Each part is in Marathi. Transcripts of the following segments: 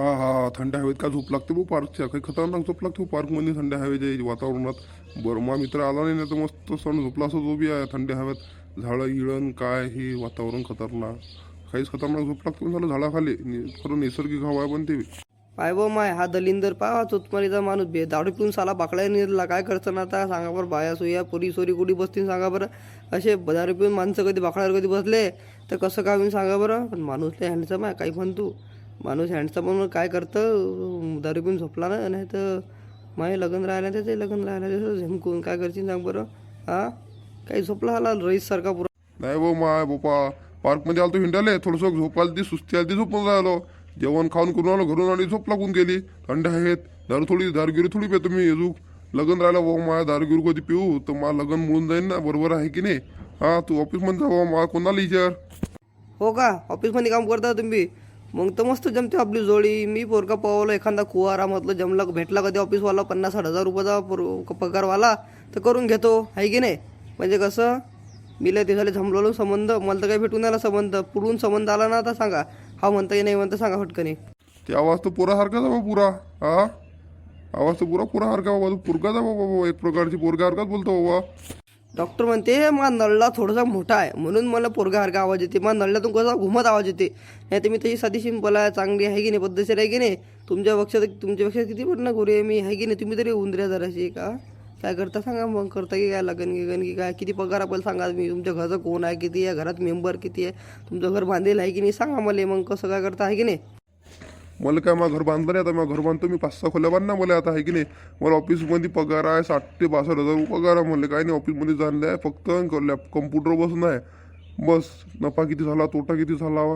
हा हा हा, थंड हवेत का झोप लागते भाऊ पार्कच्या? काही खतरनाक झोप लागते पार्कमध्ये थंड हवेच्या वातावरणात. बरं मग मित्र आला नाही तर मस्त सण झोपला असं जो बी आहे थंड हवेत. झाडं इळण काय हे वातावरण खतरनाक. काहीच खतरनाक झोप लागते पण झालं झाडाखाली खरं नैसर्गिक हवा आहे पण ते. पाय बो माय हा दलिंदर पा चोतमारीचा माणूस बे दारू पिऊन साला बाकड्या निरला काय करतं ना आता सांगा बरं. बाया सोया पुरी सोरी कुठे बसतील सांगा बरं. असे दारू पिऊन माणसं कधी बाकड्यावर कधी बसले तर कसं काय होईल सांगा बरं. पण माणूस लय हँडसम आहे काही पण तू. माणूस हँडसम म्हणून काय करतं दारू पिऊन झोपला ना नाही तर माय लग्न राहिलं त्याचे लग्न राहिलं त्याचं झमकून काय करशील सांग बरं. हा काही झोपला आला रईस सारखा पुरा. नाही भाऊ माय बापा पार्कमध्ये आलो तो हिंडाले थोडंसं झोप आली ती सुस्ती आली ती झोपून राहिलो. जेवण खाऊन करून आलो घरून आली झोप लागून गेली. थंड आहेत दारूगिरी थोडी पितो मी अजून. लग्न राहिलं भाऊ माझ्या दारूगिरी कधी पिऊ तर मला लग्न मिळून जाईन ना बरोबर आहे की नाही. हा तू ऑफिसमध्ये जा भाऊ मला कोणाला विचार. हो का ऑफिसमध्ये काम करता तुम्ही? मग तर मस्त जमते आपली जोडी. मी पोरका पावलं एखादा कुवारा म्हटलं जमला भेटला कधी ऑफिसवाला 50-60 हजार रुपयाचा पगारवाला तर करून घेतो आहे की नाही. म्हणजे कसं मिलं ते झाले झमलो संबंध मला तर काही भेटून आला संबंध पुरून संबंध आला ना आता सांगा हा म्हणता की नाही म्हणता सांगा फटकनी. ते आवाज तर पोरासारखाच आहे बा पुरा. हा आवाज तर पुरासारखा बाबा तू पुरगाच आहे बाबा एक प्रकारची पोरगासारखाच बोलतो बाबा. डॉक्टर म्हणते मा नळला थोडासा मोठा आहे म्हणून मला पोरगासारखा आवाज येते. मा नळल्यातून कसा घुमत आवाज येते. नाही तर मी तशी साधी सिंपल आहे चांगली आहे की नाही पद्धतशीर आहे की नाही. तुमच्यापेक्षा किती पडणं गोरी आहे मी आहे की नाही. तुम्ही तरी उंदऱ्या जराशी का काय करता सांगा मग. करता की काय लगन की काय किती पगार आपण सांगा. मी तुमच्या घरचं कोण आहे किती आहे घरात मेंबर किती आहे तुमचं घर बांधेल आहे की नाही सांगा मला. मग कसं काय करता आहे की नाही. मला काय माझं घर बांधलं नाही आता माझं घर बांधतो मी 5-6 खोल्या बांधणार मला आता आहे की नाही. मला ऑफिसमध्ये पगार आहे 60,000 ते 62,000 पगार आहे. म्हणले काय नाही ऑफिसमध्ये जाणलं आहे फक्त कम्प्युटर बसून आहे बस. नफा किती झाला तोटा किती झाला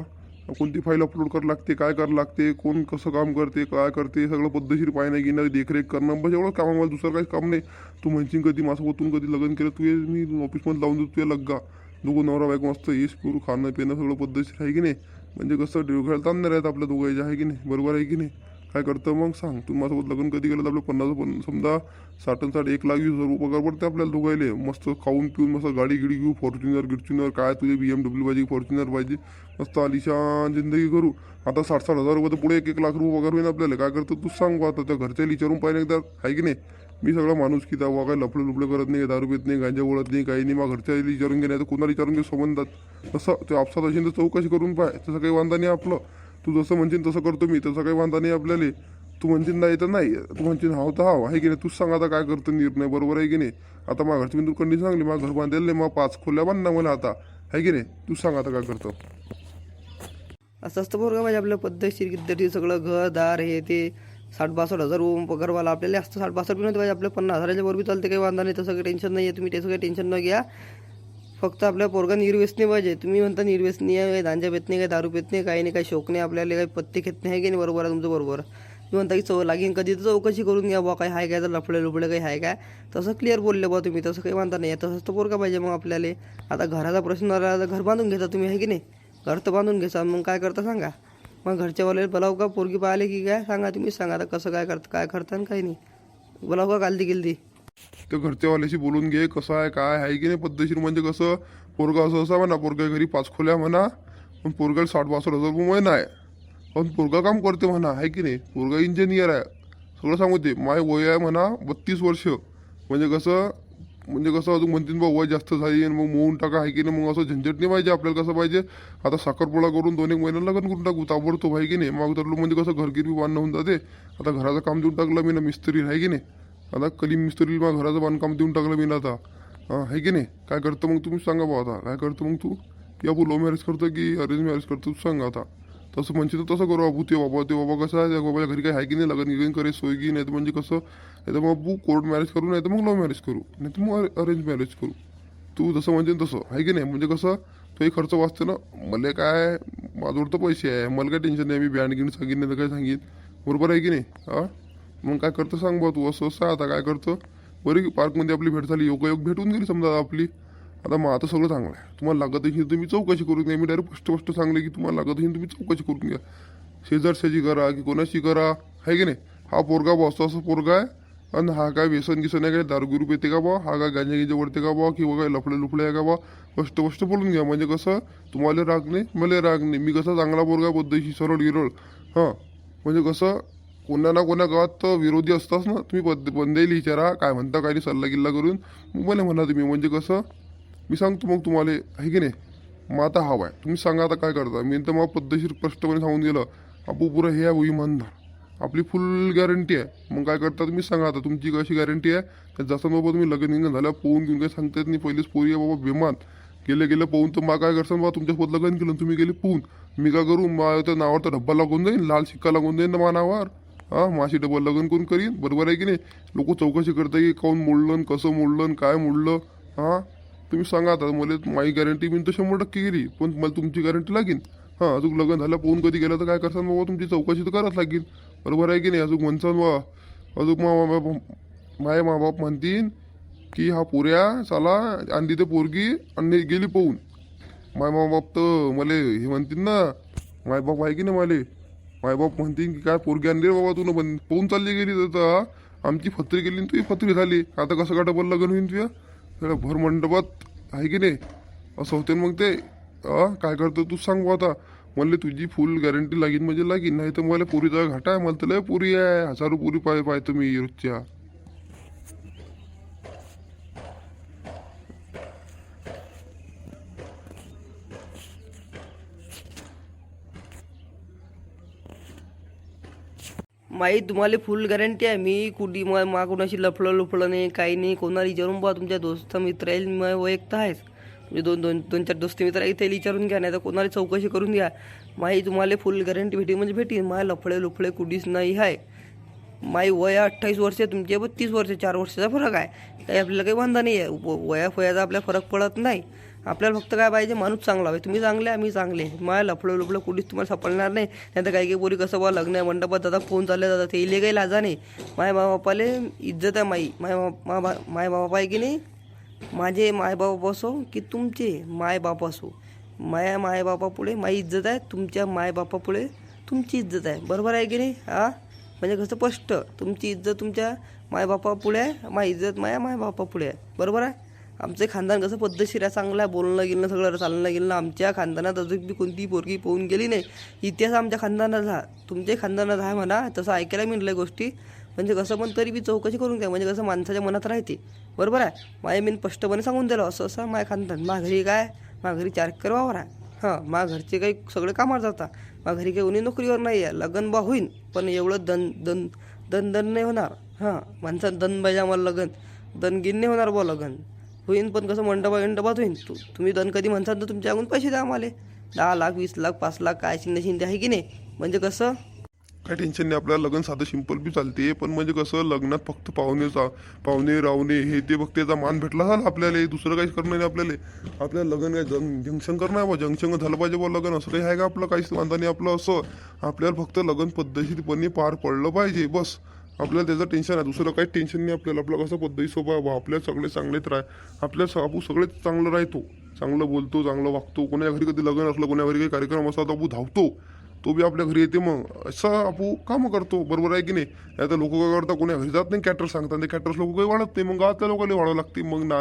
कोणती फाईल अपलोड करावं लागते काय करावं लागते कोण कसं काम करते काय करते सगळं पद्धतशीर पाहणं घेणं देखरेख करणं बस एवढं काम मला दुसरं काही काम नाही. तू म्हणशील कधी माझं कधी लग्न केलं तू ये मी ऑफिसमध्ये लावून देतो तुझ्या लग्गा. दोघं नवरा बायको मस्त येस पिरू खाणं पिणं सगळं पद्धतशीर आहे की नाही. म्हणजे कसं डोक्याला ताण नाही राहत आपल्या दोघांच्या आहे की नाही बरोबर आहे की नाही. काय करतं मग सांग तू माझ्यासोबत लग्न कधी केलं तर आपलं 50 समजा 60 1,20,000 पगार पडते आपल्याला दोघायले. मस्त खाऊन पिऊन मस्त गाडी गिडी घेऊ फॉर्च्युनर काय तुझे BMW पाहिजे फॉर्च्युनर पाहिजे मस्त आलिशान जिंदगी करू. आता 60,000 रुपये तर पुढे 1 लाख रुपये पगार होईल आपल्याला. काय करतो तूच सांग आता त्या घरच्या विचारून पाहिजे एकदा आहे की नाही. मी सगळं माणूस की त्या काय लफडे करत नाही दारू पित नाही गांजा ओढत नाही काही नाही. मग घरच्या विचारून घे नाही तर कोणाला विचारून घे संबंधात तसं ते आपसात असेल तर चौकशी करून पाय तसं काही वांधा नाही आपलं. तू जसं म्हणशील तसं करतो मी तसं काही वांधा नाही आपल्याला. तू म्हणशील नाही तर नाही तू म्हणशील हाव तर हाव आहे की नाही. तूच सांग आता काय करतो निर्णय बरोबर आहे की नाही. आता माझ्या घरची मी तू कंडिशन सांगली माझं घर बांधलेलं नाही मग 5 खोल्या बांधणार मला आता आहे की नाही. तूच सांग आता काय करतो. असं असतं बरं का म्हणजे आपल्या पद्धतशीर गिद्धरी सगळं घरदार हे ते 60-62 हजार पगारवाला आपल्याला असतं. 60-62 नाही पाहिजे आपल्या 50,000च्या वर बी चालते काही वांधा नाही. तसं काही टेन्शन नाही आहे. तुम्ही त्याचं काही टेन्शन न घ्या. फक्त आपल्या पोरगा निर्व्यसनी पाहिजे. तुम्ही म्हणता निर्व्यसनी आहे गांजा पेत नाही काही दारू पेत नाही काही नाही काही शोक नाही आपल्याला काही पत्ते घेत नाही आहे की नाही बरोबर आहे तुमचं बरोबर. तुम्ही म्हणता की लागेन कधी तर चौकशी करून घ्या बा काही आहे काय तर लफडे काही आहे काय तसं क्लिअर बोलले बा तुम्ही. तसं काही म्हणता नाही आहे तसंच तर पोरगा पाहिजे मग आपल्याला. आता घराचा प्रश्न राहिला तर घर बांधून घेता तुम्ही आहे की नाही. घर तर बांधून घ्यायचा मग काय करता सांगा. मग घरच्यावाले बोलाव का पोरगी पाहिले की काय सांगा तुम्हीच सांगा. आता कसं काय करता आणि काही नाही बोलाव का कालदी गिलदी. तर घरच्यावाल्याशी बोलून घे कसं आहे काय आहे की नाही पद्धतशीर. म्हणजे कसं पोरगा असं असा म्हणा पोरगा घरी 5 खोल्या म्हणा पण पोरगाला 60-62 हजार रुपये महिना आहे. पण पोरगा काम करते म्हणा आहे की नाही. पोरगा इंजिनियर आहे सगळं सांगू ते. माय वय आहे म्हणा 32 वर्ष. म्हणजे कसं अजून म्हणतील बा वय जास्त झाली मग मोडून टाका आहे की नाही. मग असं झंझट नाही पाहिजे आपल्याला. कसं पाहिजे आता साखरपोळा करून 2-1 महिन्याला लग्न करून टाकू ताबडतोब आहे की नाही. मग तर म्हणजे कसं घरगिरी बांधणं होऊन जाते. आता घराचं काम देऊन टाकलं मी ना मिस्त्री आहे की नाही. आता कली मिस्त्री मग घराचं बांधकाम देऊन टाकलं मी ना आता आहे की नाही. काय करतो मग तुम्ही सांगा बा आता काय करतो मग तू. या लव्ह मॅरेज करतो की अरेंज मॅरेज करतो तू सांगा आता. तसं म्हणशील तर तसं करू बाबू ते बाबा कसं आहे त्या बाबाच्या घरी काही आहे की नाही लग्न गिगन करे सोय की नाही तर म्हणजे कसं नाही तर मग बाबू कोर्ट मॅरेज करू नाही तर मग लव्ह मॅरेज करू नाही तर मग अरेंज मॅरेज करू. तू जसं म्हणशील तसं आहे की नाही. म्हणजे कसं तोही खर्च वाचते ना. मला काय माझ्यावर तर पैसे आहे मला काय टेन्शन नाही. मी बँड गिन सांगेन नाही तर काय सांगेन बरोबर आहे की नाही. हां मग काय करतं सांग बा तू असं आता काय करतं. बरं पार्कमध्ये आपली भेट झाली योगायोग भेटून गेली समजा आपली. आता मग आता सगळं चांगलं आहे. तुम्हाला लागत असेल तुम्ही चौकशी करून घ्या. मी डायरेक्ट स्पष्ट सांगले की तुम्हाला लागत असेल तुम्ही चौकशी करून घ्या. शेजारशाची करा की कोणाशी करा आहे की नाही. हा पोरगा बा असं पोरगा आहे आणि हा काय व्यसन गिसन आहे काय दारूगिरू पेते का बा हा काय गांजा गिंजा वडते का बा किंवा काय लफडे आहे का बा. स्पष्ट बोलून घ्या. म्हणजे कसं तुम्हाला राग नाही मला राग नाही. मी कसा चांगला पोरगा पद्धतशी सरळ गिरळ हां म्हणजे कसं कोणा ना कोणा गावात तर विरोधी असताच ना. तुम्ही बंदेली विचारा काय म्हणता, काही सल्ला गिल्ला करून मग मला म्हणा तुम्ही. म्हणजे कसं मी सांगतो मग तुम्हाला, आहे की नाही. मग आता हवा आहे, तुम्ही सांगा आता काय करता. मी तर मग पद्धतशीर स्पष्टपणे सांगून गेलं, आपू पुरं हे आहे इमानदार, आपली फुल गॅरंटी आहे. मग काय करता तुम्ही सांगा आता, तुमची कशी गॅरंटी आहे. तर जसं बाबा तुम्ही लग्न झालं पोहून घेऊन काही सांगता येत नाही. पहिलेच पोरी आहे बाबा बेमान, गेलं पोहून. तर मग काय करसान बाबा, तुमच्यासोबत लग्न केलं तुम्ही गेले पोहून, मी काय करू. त्या नावावर तर डब्बा लागून जाईन, लाल शिक्का लागून जाईन ना मा नावावर. हां, माशी डबल लग्न करून करीन, बरोबर आहे की नाही. लोक चौकशी करता की काऊन मोडलं, कसं मोडलं, काय मोडलं. हां, तुम्ही सांगा आता मला. माझी गॅरंटी मी तर 100% गेली, पण मला तुमची गॅरंटी लागेल. हां, अजून लग्न झालं पोहून कधी गेलं तर काय करसान बाबा, तुमची चौकशी तर करावंच लागेल, बरोबर आहे की नाही. अजून म्हणसान बा, अजून माझे मा बाप म्हणतील की हा पोऱ्या चाला आणली तर पोरगी आणि गेली पोहून. माय मा बाप तर मला हे म्हणतील ना, माय बाप आहे की नाही. मायबाप म्हणतील की काय पोरगी आणली रे बाबा तू, न पोहून चालली गेली तर आमची फत्री गेली आणि तुझी फत्री झाली, आता कसं का डबल लग्न होईन तुझ्या. तर भर मंडपात आहे की नाही, असं होते मग ते. काय करतो तू सांग आता. म्हणले तुझी फुल गॅरंटी लागेल म्हणजे लागेल, नाही तर मला पोरीचा घाटा आहे. मला तर लय पोरी आहे, हजारो पोरी पाय तुम्ही रोजच्या. माही तुम्हाला फुल गॅरंटी आहे. मी कुठे मा कोणाशी लफलं नाही, काही नाही. कोणाला विचारून बा, तुमच्या दोस्त मित्र येईल मग वैयक्त आहेच, म्हणजे दोन चार दोस्त मित्र आहेत त्याला विचारून घ्या, नाही तर कोणाला चौकशी करून घ्या. माही तुम्हाला फुल गॅरंटी भेटेल म्हणजे भेटेल. माय लफळे कुठीच नाही आहे. माई वय 28 वर्ष, तुमचे 32 वर्ष, 4 वर्षाचा फरक आहे. काही आपल्याला काही वांधा नाही आहे. वयाचा आपल्या फरक पडत नाही. आपल्याला फक्त काय पाहिजे, माणूस चांगला हवे. तुम्ही चांगले, आम्ही चांगले. माय लफडं कुठेच तुम्हाला सापडणार नाही. नाही तर काही पोरी कसं बा लग्न आहे मंडपात जातात, फोन चालले जातात, ते इले काही लाजा नाही. माय बापाले इज्जत आहे. माय बाप आहे की नाही. माझे मायबाप असो की तुमचे मायबाप असो, मायबापापुढे माई इज्जत आहे, तुमच्या मायबापापुढे तुमची इज्जत आहे, बरोबर आहे की नाही. म्हणजे कसं स्पष्ट, तुमची इज्जत तुमच्या मायबापापुढे आहे, माय इज्जत मायबापापुढे आहे, बरोबर आहे. आमचं खानदान कसं पद्धतशीर आहे, चांगलं आहे, बोलणं गेलं सगळं चालणं गेलं. आमच्या खानदानात अजून बी कोणती पोरगी पोहून गेली नाही. इतिहास आमच्या खानदानाचा, तुमच्या खानदानात आहे म्हणा, तसं ऐकायला मिळलं गोष्टी. म्हणजे कसं पण तरी बी चौकशी करून घ्या, म्हणजे कसं माणसाच्या मनात राहते, बरोबर आहे. माझ्या मी स्पष्टपणे सांगून दिलं असं माझ्या खानदान. माझ्या घरी काय, माझ्या घरी 4 एकर वावर आहे. माझ्या घरचे काही सगळे कामावर जातात. माझ्या घरी काही उन्ही नोकरीवर नाही आहे. लग्न बा होईन, पण एवढं दन नाही होणार. माणसात दन पाहिजे आम्हाला. दनगिन नाही होणार बा लग्न होईन, पण कसं मंडपात होईन. तुम्ही दन कधी म्हणतात तर तुमच्या अगून पैसे द्या आम्हाला. 10 लाख 20 लाख 5 लाख काय शिंदे आहे की नाही. म्हणजे कसं काही टेन्शन नाही, आपल्याला लग्न साधं सिंपल बी चालते. पण म्हणजे कसं लग्नात फक्त पाहुणे रावणे हे ते फक्त त्याचा मान भेटला झाला आपल्याला, दुसरं काहीच करणं नाही आपल्याला. आपल्याला लग्न काय जंक्शन करणं आहे बा, जंक्शन झालं पाहिजे बा लग्न, असं काही आहे का आपलं. काहीच वांधा नाही आपलं. असं आपल्याला फक्त लग्न पद्धतशीरपणे पार पडलं पाहिजे बस. आपल्याला त्याचं टेन्शन आहे, दुसरं काही टेन्शन नाही आपल्याला. आपलं कसं पद्धती स्वभाव बा, आपल्याला सगळे चांगलेच आपू सगळेच चांगलं राहतो, चांगलं बोलतो, चांगलं वागतो. कोणा घरी कधी लग्न असलं, कोणा घरी काही कार्यक्रम असला तर आपू धावतो, तो बी आपल्या घरी येते. मग असं आपू कामं करतो, बरोबर आहे की नाही. आता लोक काय करतात, कोणा घरी जात नाही, कॅटर सांगतात, ते कॅटर्स लोक काही वाढत नाही. मग गावातल्या लोकांना वाढावं लागते. मग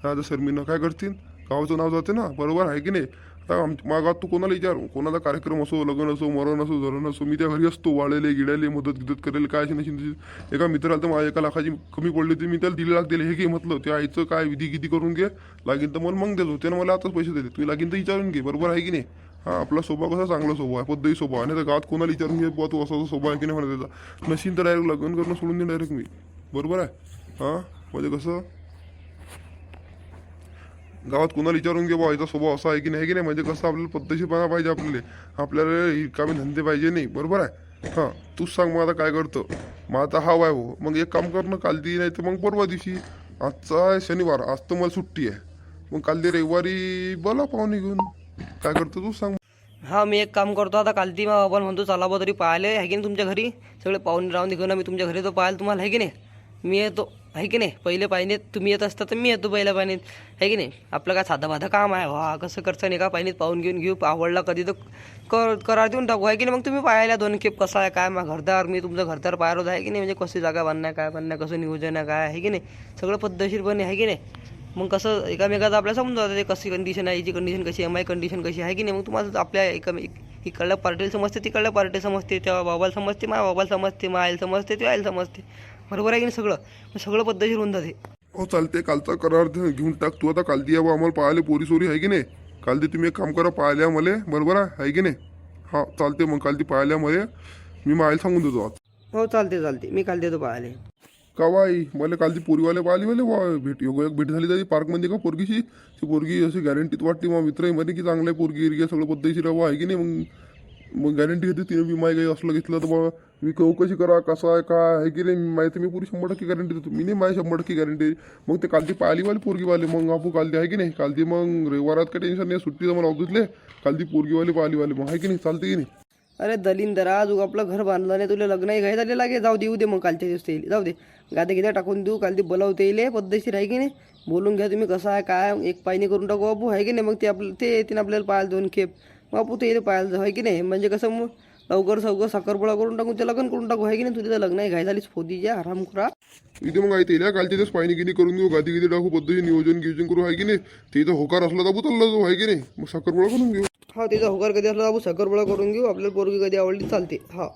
राजा शर्मीनं काय करतील, गावाचं नाव जाते ना, बरोबर आहे की नाही. आता माझ्या गावात तू कोणाला विचार, कोणाचा कार्यक्रम असो, लग्न असो, मरण असो, धरण असो, मी त्या घरी असतो. वाळलेले गिडायले मदत करेल काय अशी नशी. एका मित्राला तर माझ्या 1 लाखाची कमी पडली होती, मी त्याला 1.5 लाख दिले. हे घे म्हटलं, त्या आईचं काय विधी करून घे, लागेल तर मला मग देतो. त्यानं मला आताच पैसे दिले, तुम्ही लागेल तर विचारून घे, बरोबर आहे की नाही. आपला स्वभाव कसा चांगला स्वभाव आहे, पद्धती स्वभाव आहे. नाही तर गावात कोणाला विचारून घे बुवा तू असा स्वभाव आहे की नाही म्हणा त्याचा. नशीन तर डायरेक्ट लग्न करणं सोडून दे डायरेक्ट मी, बरोबर आहे. म्हणजे कसं गावात कोणाला विचारून घे बा याचा स्वभाव असा आहे की नाही म्हणजे कसं आपल्याला पद्धतशीरपणा पाहिजे. आपल्याला कामी धंदे पाहिजे नाही, बरोबर आहे. तूच सांग मग आता काय करतो. मग आता हा वाय हो, मग एक काम करणं, काल दी नाही तर मग परवा दिवशी. आजचा आहे शनिवार, आज तर मला सुट्टी आहे. मग काल दी रविवारी बोला पाहुणे घेऊन, काय करतो तू सांग. मी एक काम करतो आता. काल ती मग आपण म्हणतो चला बा तरी पाहिले आहे की नाही तुमच्या घरी सगळे पाहुणे राहून घेऊन मी तुमच्या घरी तो पाहायला तुम्हाला आहे की नाही. मी येतो आहे की नाही. पहिले पाहिजेत तुम्ही येत असता तर मी येतो पहिल्या पाहिजेत आहे की नाही. आपलं काय साधं काम आहे, कसं करतं नाही का. पाहिजेत पाहून घेऊ, आवडला कधी तर करार देऊन टाकू आहे की नाही. मग तुम्ही पाहायला 2 खेप कसं आहे काय, मग घरदार मी तुमचं घरदार पाहिलं आहे की नाही. म्हणजे कशी जागा बांधणार काय बांधणार, कसं नियोजन आहे काय आहे की नाही, सगळं पद्धतशीरपणे आहे की नाही. मग कसं एकामेकाचं आपल्याला समजून जातं ते कशी कंडिशन आहे, याची कंडिशन कशी आहे, माझी कंडिशन कशी आहे की नाही. मग तुम्हाला आपल्या इकडल्या पार्टीला समजते तिकडल्या पार्टी समजते, तेव्हा बाबाला समजते माझ्या बाबाला समजते, आईला समजते ते आईला समजते. बरोबर आहे की नाही? सगळं पद्धतशीर होऊन जाते. हो चालते, कालचा करार घेऊन टाक तू. आता काल या आम्हाला पाहिले पोरी सोरी आहे की नाही. काल ती तुम्ही एक काम करा, पाहिल्या मला. बरोबर आहे की नाही? हा चालते, मग काल ती पाहिल्या मला मी मायला सांगून देतो आज. हो चालते, मी काल देतो पाहायला. का बाई, मला काल ती पोरीवाले पाहिली मला भेट एक भेट झाली त्याची पार्कमध्ये का पोरगीशी. ती पोरगी अशी गॅरंटीत वाटते मग मित्रही मध्ये की चांगलं आहे पोरगी एरिया सगळं पद्धतशीर आहे की नाही. मग गॅरंटी घेते तिने. मी माय काही असलं घेतलं तर मग मी चौकशी करा कसं आहे काय आहे की नाही. माहिती मी पुरी 100% गॅरंटी देतो. मी नाही माझी 100% गॅरंटी. मग ते काल ती पाहिलीवाली पोरगीवाले मग आपण काल ती आहे की नाही. काल ती मग रविवारात काही टेन्शन नाही, सुट्टी मला ऑफिसले. काल ती पोरगीवाली पाहिलीवाले मग आहे की नाही. चालते की नाही. अरे दलिंदरा, अजून आपलं घर बांधलं नाही, तुला लग्नही घाई झाले लागे. जाऊ देऊ दे मग कालच्या दिवस येईल, जाऊ दे. गाद्या गिद्या टाकून देऊ, काल ती बोलावते येईल पद्धतशीर आहे की नाही. बोलून घ्या तुम्ही कसं आहे काय. एक पायनी करून टाकू बापू आहे की नाही. मग ते येतील आपल्याला पाहायला 2 खेप. बापू ते येते पाहायला आहे की नाही. म्हणजे कसं मग लवकर साखरपुडा करून टाकू, ते लग्न करून टाकू आहे की नाही. तुझं लग्नही घाई झालीच फोदीच्या आराम करा. इथे मग आहे येईल कालच्या दिवस पाणी गिनी करून देऊ, गादी गिदी टाकू, पद्धती नियोजन करू आहे की नाही. ते इथं होकार असला तर चालला जो आहे की नाही. मग साखरपुडा करून घेऊ. हा, तिचा होकार कधी असला बाबू साखरपुडा करून घेऊ. आपल्याला पोरगी कधी आवडली चालते. हा.